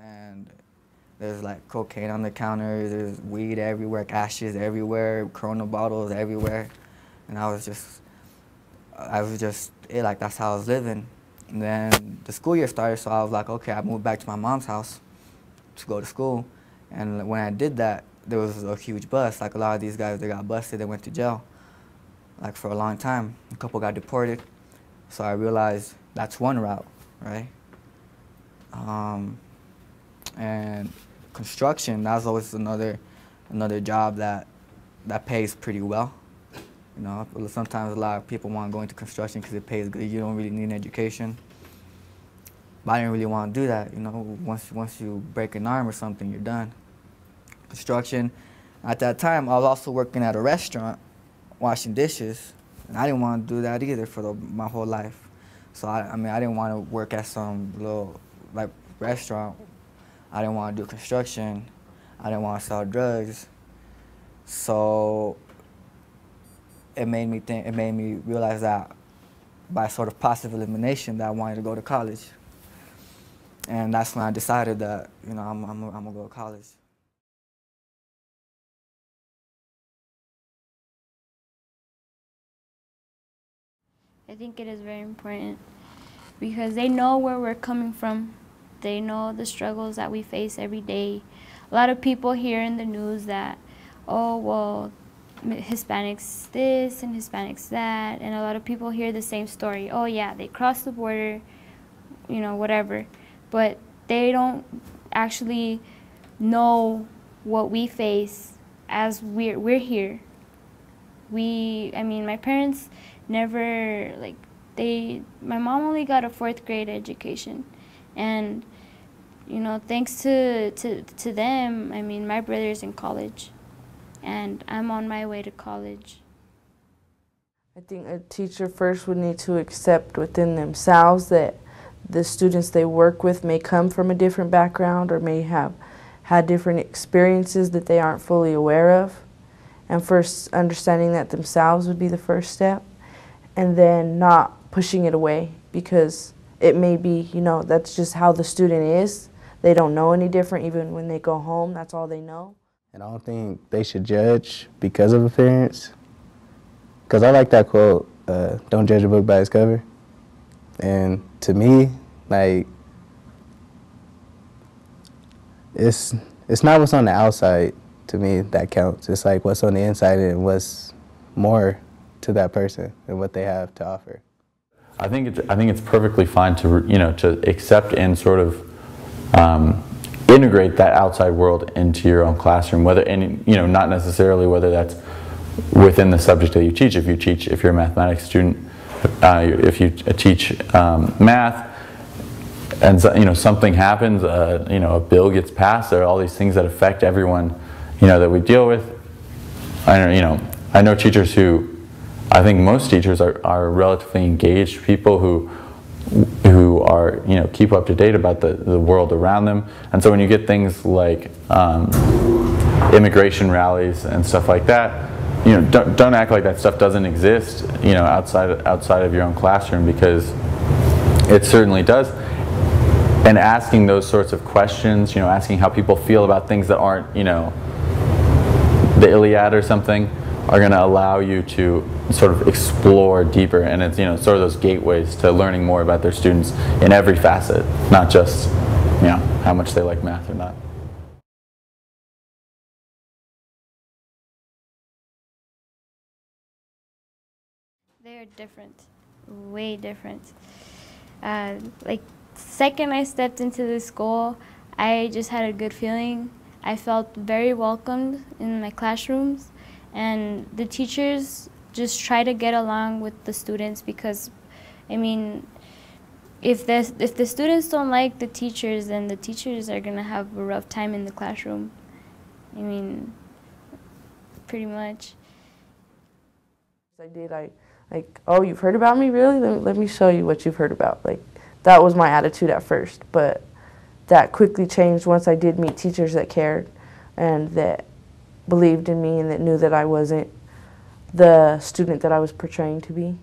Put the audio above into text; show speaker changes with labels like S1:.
S1: and there's like cocaine on the counter, there's weed everywhere, ashes everywhere, Corona bottles everywhere, and I was just, like that's how I was living. And then the school year started, so I was like, okay, I moved back to my mom's house to go to school, and when I did that, there was a huge bust. Like a lot of these guys, they got busted, they went to jail, like for a long time. A couple got deported, so I realized that's one route, right? And construction, that's always another job that pays pretty well. You know, sometimes a lot of people want to go into construction because it pays good. You don't really need an education. But I didn't really want to do that. You know, once you break an arm or something, you're done. Construction. At that time, I was also working at a restaurant, washing dishes, and I didn't want to do that either for my whole life. So I mean, I didn't want to work at some little like restaurant. I didn't want to do construction. I didn't want to sell drugs. So it made me realize that by sort of passive elimination that I wanted to go to college. And that's when I decided that, you know, I'm gonna go to college.
S2: I think it is very important because they know where we're coming from. They know the struggles that we face every day. A lot of people hear in the news that, oh, well, Hispanics this and Hispanics that, and a lot of people hear the same story. Oh yeah, they crossed the border, you know, whatever. But they don't actually know what we face as we're here. I mean, my parents never, like, my mom only got a 4th grade education. And, you know, thanks to them, I mean, my brother's in college. And I'm on my way to college.
S3: I think a teacher first would need to accept within themselves that the students they work with may come from a different background or may have had different experiences that they aren't fully aware of. And first understanding that themselves would be the first step, and then not pushing it away because it may be, you know, that's just how the student is. They don't know any different. Even when they go home, that's all they know.
S4: And I don't think they should judge because of appearance. Because I like that quote, don't judge a book by its cover. And to me, like, it's not what's on the outside, to me, that counts. It's like what's on the inside and what's more to that person and what they have to offer.
S5: I think it's perfectly fine to, you know, to accept and sort of integrate that outside world into your own classroom, you know, not necessarily whether that's within the subject that you teach. If you're a mathematics student, if you teach math, and you know, something happens, you know, a bill gets passed, there are all these things that affect everyone, you know, that we deal with. I know teachers who, I think most teachers are relatively engaged people who are, you know, keep up to date about the world around them. And so when you get things like immigration rallies and stuff like that, you know, don't act like that stuff doesn't exist, you know, outside of your own classroom, because it certainly does. And asking those sorts of questions, you know, asking how people feel about things that aren't, you know, the Iliad or something, are going to allow you to sort of explore deeper, and it's, you know, sort of those gateways to learning more about their students in every facet, not just, you know, how much they like math or not.
S2: They're different, way different. Like, second I stepped into this school, I just had a good feeling. I felt very welcomed in my classrooms, and the teachers just try to get along with the students, because, I mean, if the students don't like the teachers, then the teachers are gonna have a rough time in the classroom. I mean, pretty much.
S3: I did, like, oh, you've heard about me, really? Let me show you what you've heard about. Like, that was my attitude at first, but that quickly changed once I did meet teachers that cared and that believed in me and that knew that I wasn't the student that I was portraying to be.